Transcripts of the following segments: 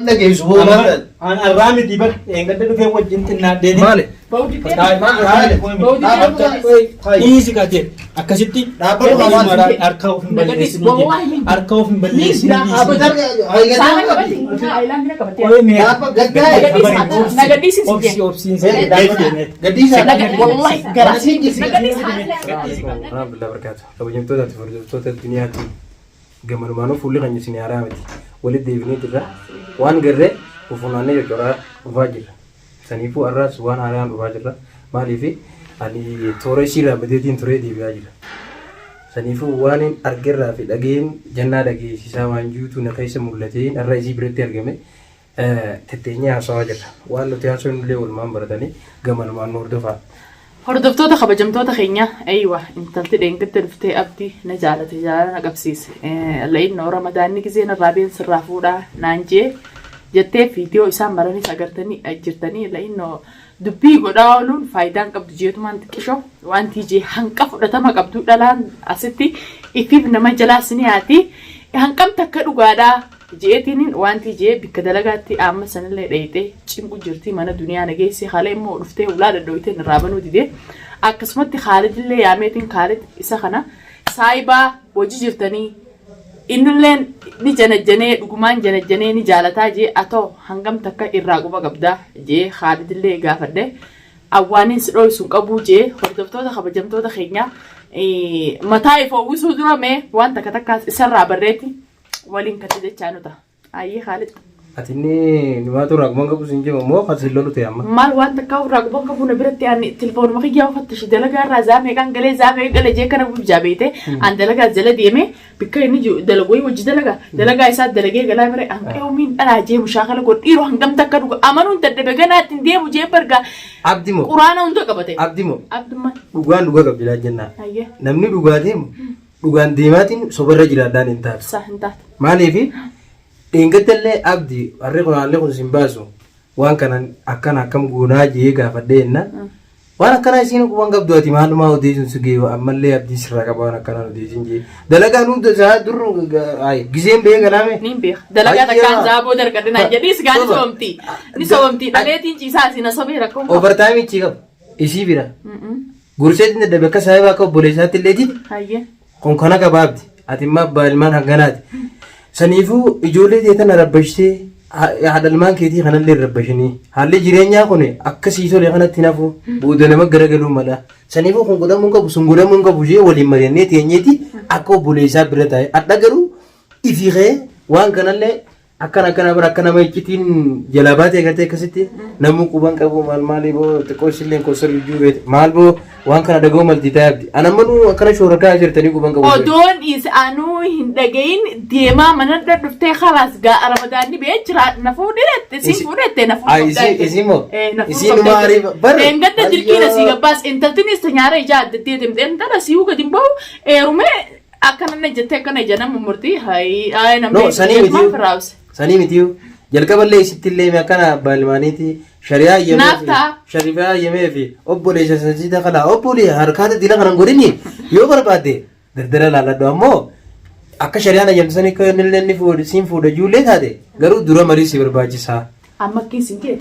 أنا جاي سبوع مثلا أنا الرامي دي بق إن قدر في وجه أنت نادي مالي بودي هاي ما هاي إيزي كاتير أكاسيتي أركاو في بليس أركاو في بليس apa jar هاي apa Nagadis أوبسي أوبسي gadis والله قراسين الحمد لله بركاته لو جمتوا ذات فرجتوا الدنيا جمال ما نفول لغني سني عرامتي ولد ديفني ترى وان جرّ وفنانة يجرّا وفاجر سنيفو الرأس وان عرام وفاجر ما لي في أني توري شيرا بديتين توري دي فاجر سنيفو وان أرجع في الأجين جنة دقي سيسا وانجو نقيس مولتين الرئيسي بريتير جمه تتنيا صاجر وان لو تياسون لي والمان برداني جمال ما نور دفع hordoftoota kabajamtoota keenya aywa intalti dheengatte dhuftee abdii na jaalate jaalala qabsiise la'innoo ramadaanni giseen irraabeen sirraa fuudhaa naan jee jettee fiidiyoo isaan baranis agartanii jirtanii la'innoo dubbii godhaa ooluun faayidaan qabdu jeetumaan xiqqishoo wanti jee hanqa fudhatama qabdu dhalaan asitti ifiif nama jalaa siniyaati hanqamta akka dhugaadhaa jeetiniin wanti jee bikka dalagaatti amma sanillee dheeyitee cimqu jirti mana duniyaa nageessi haala immoo dhuftee ulaa dadhooyteen irraa banuu didee akkasumatti Khaalidillee yaameetiin Khaalid isa kana saayibaa hojii jirtanii innilleen ni janajjanee dhugumaan janajjanee ni jaalataa jee atoo hangam takka irraa quba qabdaa jee Khaalidillee gaafadhe awwaaniin si dhooysuun qabuu jee hordoftoota kabajamtoota keenya mataa ifoo wisuu dura mee waan takka takkaas isarraa barreetti ولين كتير تجانوتا أيه خالد أتني نماتو رقمك أبو سنجي مو خاصلو لو تياما مال وان تكاو رقمك أبو نبرت يعني تلفون ما خيجاو فتش دلقا رازامي كان قلي زامي قلي جي كان أبو بجابيته عند دلقا زل ديمه بكرة نيجو دلقوي وجد دلقا يسات دلقي قلا مري أنك يومين أنا جي مشاغل أقول إيرو هنقم تكرو أمانون تدبجنا تنديه وجي برجع عبدي مو قرآن أنتو كبته عبدي مو عبد ما دوغان دوغا قبل جنة أيه نمني دوغاتهم دوغان ديماتين صبر رجلا دان انتات صح انتات مالي في إنكتلي عبدي أريكون عليكم سيمباسو وان كان أكان أكم غناجي غافدينا وانا كان يسينو كوان قبضواتي معلومة وديجن سجيو أما اللي عبدي سرقة بانا كان وديجن جي دلقا نود زاد درو أي جزيم بيه كلامي نيم بيه دلقا تكان زابو دركتنا جدي سكان سومتي نسومتي دليتين جيساسي نصبي ركوم overtime تيجا إيشي بيرا غرسة ندبكة سايبا كو بوليسات اللي جي هاي كون كنا كبابدي أتيما بالمان هنغنات سنيفو إجولة ديتنا ربشتي هذا المان كذي خنا اللي ربشني هاللي جيرانيا كونه أكسيسو لخنا تنافو بودنا ما غرقلو ملا سنيفو كون قدام منك بسنغودا منك بوجي ولي مرينة تينيتي أكو بوليسا برتاي أتذكروا إفيغة وان كنا اللي أكنا برا أكنا ما يكتين جلابات يكتي كسيتي نمو كوبان كابو مال بو تكوشلين كوسر يجوبت مال بو وان كنا دعو مال تتابد أنا منو أكنا شو ركاء جرتني كوبان كابو أدون إس أنو هندعين ديما من درفته خلاص جا رمضان بيجرا نفوديت سيفوديت نفوديت إسمه إسمه ما عارف بر إنك تجري نسيجا بس أنت تني استنيارة جاد تيجي أنت راسيو كديم باو رومي أكنا نجتة كنا جانا ممرتي هاي نو سني متيو جلك بالله ستيلي ما كان بالمانيتي شريعة يمي شريعة يمي في أبولي جسدي خلا أبولي حركات دينا كنا نقولني يو بربادي دردرة لا لا دوامو أكا شريعة يمسني كنلني فود سين فود جولة هذا غرو دورا مريسي برباجي سا أما كيسين كده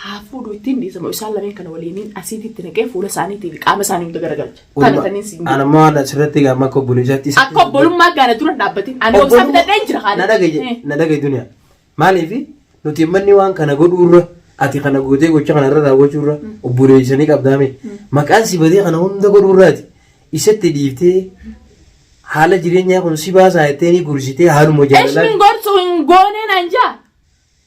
هافود ويتين دي سما وسال لمن كانوا ولينين أسيتي تنقى فولا ساني تيجي قام ساني متجرجل كانوا تانين سين أنا ما أنا شرطي أما كوبولي جاتي أكو بولم ما كانت تروح دابتين أنا وسام ده دينجر خالد ندا جي دنيا ما لي في نتيمني وان كنا قدورة أتي كنا قدي قدش كنا ردا وجورة وبولي جاني كابدامي ما كان سيبدي كنا هم ده قدورات إيش تديفتي حالة جرينيا كن سيباز هايتني قرشتي هارو مجال إيش من قرص هنقولين أنجا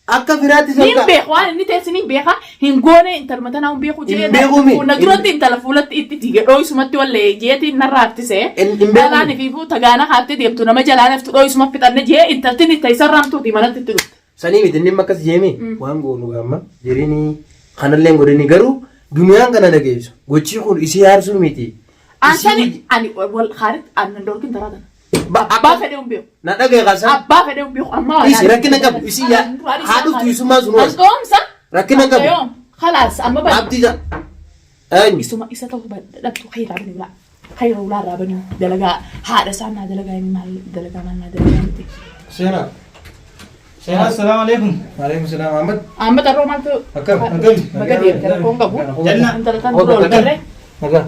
أكا فيراتي سبكا نين بيخوان إني تحسنين بيخا هنقولين إنترمتنا هم بيخو جيه ونقولت إنت لفولت إتتيجي روي سمتي ولا جيتي نرابتي سه دلاني فيفو تجانا خارتي ديمتونا ما جلاني فتو روي سمت بترنا جيه إنترتني تيسر رامتو دي مالت تلو سنيمي تنين مكاس جيمي وانغو نغاما جريني خانالين غوريني غرو دنيان كنا نجيبس غوتشي خون إسي هارسو ميتي أني والخارج أنا ندوركين ترادنا أبا فديهم بيو نادا جاي غاسا أبا فديهم بيو أما إيش ركنا كاب إيش يا هادو تيسوما زنوس أسكوم سا ركنا كاب خلاص أما بس عبدي جا أين إسوما إسا تو لا خير رابني لا خير ولا رابني دلقا هذا سامنا دلقا مال دلقا مالنا دلقا متي السلام عليكم. وعليكم السلام محمد. Amma taroo maaltu Akkam. baga deemte rakkoon qabu. Janna. Intala kan duroo ol garree. Nagaa.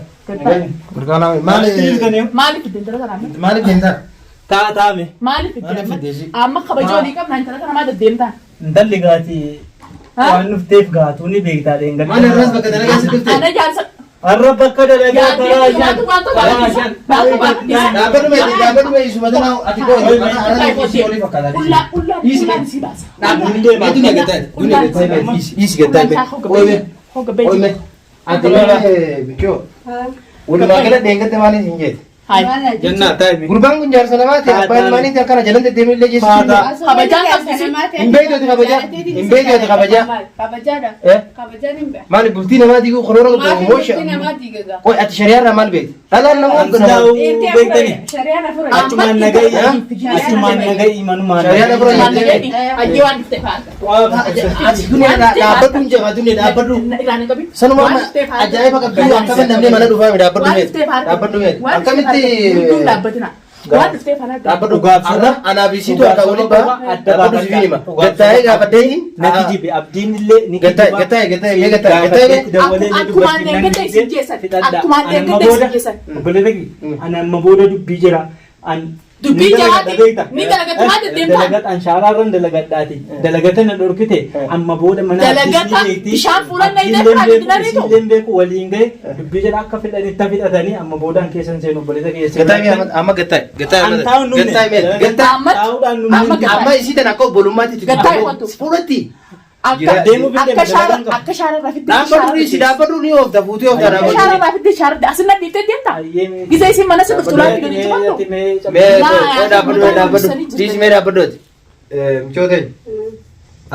Burqaana Maaliif itti intala kana amma? Maaliif deemtaa? Taa'ame. Maaliif itti Maaliif amma? iddeesi? Amma kabajoo olii qabna intala kana maal deddeemtaa? Intalli gaati waan dhufteef gaatu ni beektaa dheengadda. Maal irraas bakka dalagaa si dhuftee? Ana jaarsa. Har'a bakka dalagaa Yaadni karaa nyaatu waan tokko shan. Dhaabbadhuma isuma tanaa ati koo ana olii fakkaata. Ullaan si baasa. Dunia gataa. Dunia gataa. Isi gataa. Oime. Ati bichoo. Walumaa gala deengate maaliif hin jeete? Jannaa taa'ime. Gurbaan kun jaarsa namaati. Abbaan ilmaaniiti akkana jalan deddeemee illee jechuudha. Kabajaan qabsiisi. Hin beektu kabajaa. Hin beektu kabajaa. Kabajaadha. Eh? Kabajaan hin beeku. Maali bultii namaatii kun koroora Maatii qabu bultii moosha. namaatii gagaa. Qoy ati shariyaarraa maal beekti? Dhalaan nama Ansidaa'u beektani. Shari'aan afur. Achumaan nagayi. Achumaan nagayi manumaan. Shari'aan afur. Ajjee waan dhuftee faata. Ati dunia dhaabbadhu hin jaba dunia dhaabbadhu. Irraan hin qabin. Sanuma ajaa'iba qabdu akkamitti namni mana dhufaa mi dhaabbadhu meeti. Dhaabbadhu meeti. Akkamitti dhaabbatina. Waan dhuftee faana dhaabbadhu gaafsana anaabisiitu akka waliin ba'a dhaabbadhu si hima. Gattaa'ee gaafadhee Nati jibe abdiin illee ni gattaa'ee akkumaan deeggartee si jeessan. Akkumaan deeggartee si jeessan. Ani amma booda dubbii jira. Dubbii jiraati. Ni dalagatu maa deddeemtaa? Dalagat an shaaraarran dalagadhaati. Dalagata na dhorkite amma booda mana Dalagata bishaan fuudhan na hidhee fira giddinaniitu. Silleen beeku waliin gahe dubbii jira akka fidhanitti fidhatanii amma boodaan keessan seenu obboleessa keessa. gattaa'ee amma gattaa'ee An taa'uun numne. Taa'uudhaan numne. amma isii tan akka obbolummaatti Gattaa'ee wantu. fuudhatti. Akka shaara rafidde Dhaabbadhu si dhaabbadhu ni oofta fuutee oofta akka dhaabbadhu. shaara rafidde shaara asirra dhiiftee deemtaa? Gisa isin mana si dhuftu laatti gadi jibatu. Dhaabbadhu dhiismee dhaabbadooti. Michooteen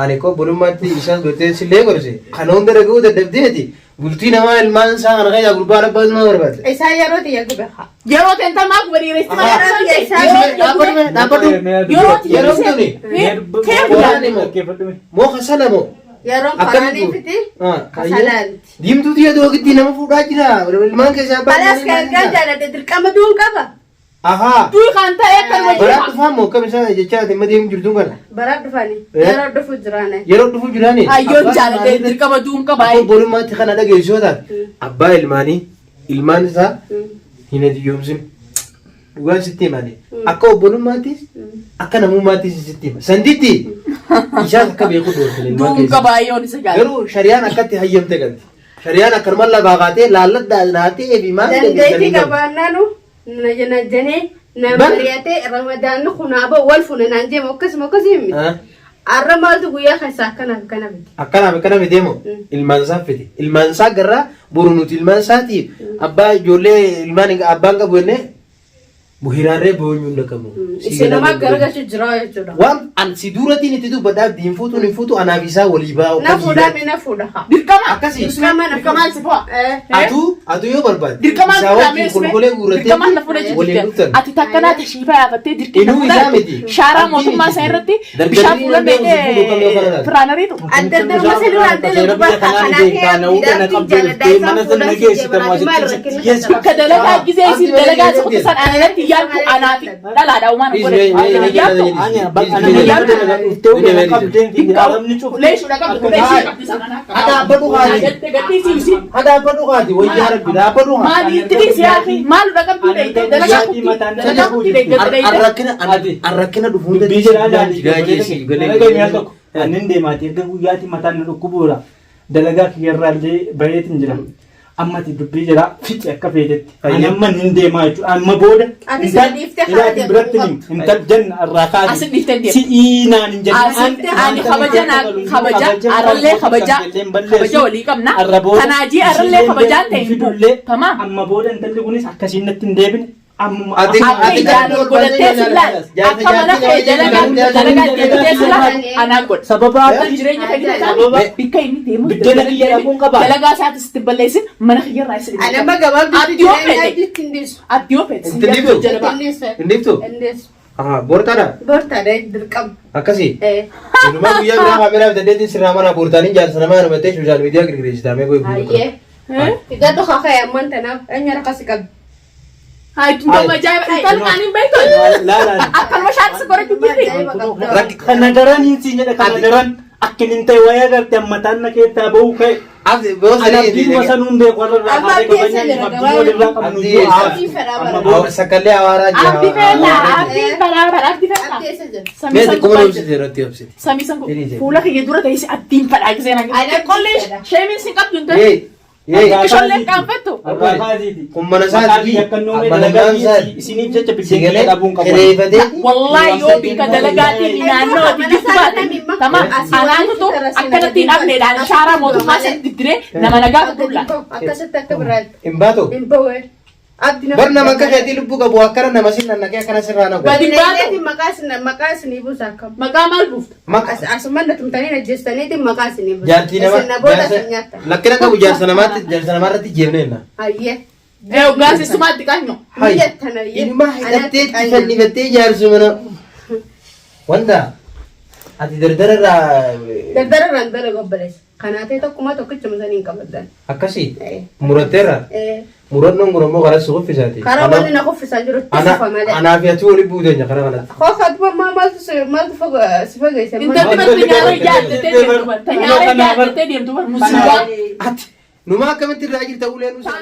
ani koo obbolummaatti isaan gootee sillee gorse kana hunda dhaga'uu dadhabdeeti. Bultii namaa ilmaan isaa kana keessa gurbaan abbaa ilmaa barbaade. Isaan yeroo ta'e gagaa. Yeroo ta'e intal maaf waliin reessi malee Dhaabbadhu yeroo tuni moo kasala moo Yeroo akkamitti faraanii fiti. Kasalaanti. diimtuu tiyya doogitti nama fuudhaa jira ilmaan keessaa Balaas kan ergaa jaalladhe dirqama duun qaba. ahaa Du'i kan ta'e akka baraa wajjin. dhufaa moo akkam isaa jechaa dhimma deemu jirtuun kana Baraa dhufanii. Eh? Yeroo dhufu jiraane. yeroo dhufuu jiraani Ayyoon jaalatee dirqama du'uun qaba. obbolummaatti kana dhageessootaan abbaa ilmaanii ilmaan isaa hin adiyyoomsin dhugaan sitti himani akka obbolummaattis akka namummaattis sitti hima sanditti isaas akka beeku doortile ilmaan Du'uun keessa qaba ayyoon isa gaala. garuu shari'aan akkatti hayyamte galti shari'aan akkanuma lafaa kaatee laalladhaa naatee fi maal Dandeettii qabaannaanu najjanee namari'atee ramadaanni kunaaba wal funanaan jeema akkasuma akkasii himmi. Arra maaltu guyyaa keessaa akkana biti. akkana miteemo ilmaan isaa fide ilmaan isaa garraa boru nuti ilmaan isaatiif abbaa ijoollee ilmaan abbaan qabu jennee buhiraarree boonyuun dhaqamu. Isinuma gargaarsu jira jechuudha. Waan an si duuratiin itti dubbadhaaf diinfuutu ni fuutu anaaf isaa walii baa'u. Na fuudhaa mi na fuudha. Dirqama. Akkasii. Dirqamaan si fo'a. Atu yoo barbaade. Dirqamaan isaa wajjin kolkolee guurratee dirqamaan na fuudha waliin jechuudha. dhuftan. Ati takkanaa tashiifaa yaafattee dirqii na Inuu isaa miti. fuudha. Shaaraa mootummaa isaa irratti bishaan fuudhan beekee firaanariitu. Adda adda masa dura adda adda Akka dalagaa gisee isin dalagaa tokko san anarratti yaaddu anaati. Dhalaadhaa uumaan Leeshuudha qabdu leeshii qabdi sana. Dhaabbadhu haati. Gadhiisiisi. Dhaabbadhu haati wayyaa rabbi dhaabbadhu haati. Maali itti dhiisiyaa maaludha qabdu dheeyitee dalagaa kutti dheeyitee. Arrakkina dhufuun Anin deemaati erga guyyaatti mataan na dhukkubuura dalagaa kiyyarraallee bareetin jira ammati dubbii jira fixe akka feetetti ani amma hin deemaa jechuudha amma booda ilaatiin biratti intal janna irraa Asin dhiiftee deema. si'iinaan hin Ani kabaja arrallee kabaja walii qabna. Kanaajii arrallee kabajaan ta'e hin bu'u. Tamaam. amma booda intalli kunis akkasiin natti hin deebine amma Akka ijaan godhattee sillaan akka mana kee dalagaa deebitee sillaan anaan godha. sababa Akka jireenya kan sababa bikka inni deemu Biddeen kiyya dhabuun qaba. dalagaa isaatis itti balleessin mana kiyyarraa isin Anama gabaabduu jireenyaa jirti hindisu. Ati yoo feete Intindiiftu? jalabaa. Hindiftu? Hindisu. Boortaadha? Boortaadha dirqama. Akkasii? Inumaa guyyaa biraa kaameraa bitaddeetiin sirraa mana boortaanii jaarsa namaa namatee sooshaal miidiyaa girgireessitaa mee goeef Hayyee. Hidhadhu kakee amman tanaaf eenyu harka si qabdi. Hai tunggu aja, entar manin betul. Akan masyarakat sekolah juga. Kana daran hinsinya da kana daran akinin tay waya garte matan na kita bau kai Abdi bos ana ini bi masa numbe kwara ra ka ga banya abdi mo dirra kam nu Awal sekali awara aja. Abdi bela. Mete como no se roti opsi. Sami sangku. Pula ke gedura tadi si abdi pada aja nang. College, shemin singkap junta. Kisholle kampatu. Kummana saati. Dalaga sini je cepi Sigale abung kamu. Kerevade. Wallahi yo bika dalagati ni nano di jufati. Tama anak tu akan tinap ne dan syara mo tu masa tidre nama naga tulla. Akasat takka berat. Imbato. Imbawe. Abdi na. Barna maka kaya lubu ka buah karena masin na kaya kana serrano. Badi Badinati makas ni bu sakam. magamal buf. Mak Asuman da tumtani na jestaniti makas ni bu. janti nama. Na boda senyata. Lakina ka bujar sana marati jemne na. Ayye. Ugasi sumati kanyo. Hai. Jettana ye. Ini mah hidate tifanni bete jar sumana. Wanda. Ati dardara ra. Daddara randara gobbales. Kanate tokkuma tokkicha masanin qabdan. Akkasi. Eh. Muratera. Murat nong muramo gara suqu fisati. Kara wani na kufisa jiru tisifa male. Ana fiatu wali budenya kana kana. Khofat ba ma mal tu faga sifaga isa. Inta tiba tanyara jate tanyara jate dia tu musiba. Ati. Numa kamati rajil tawule nusa.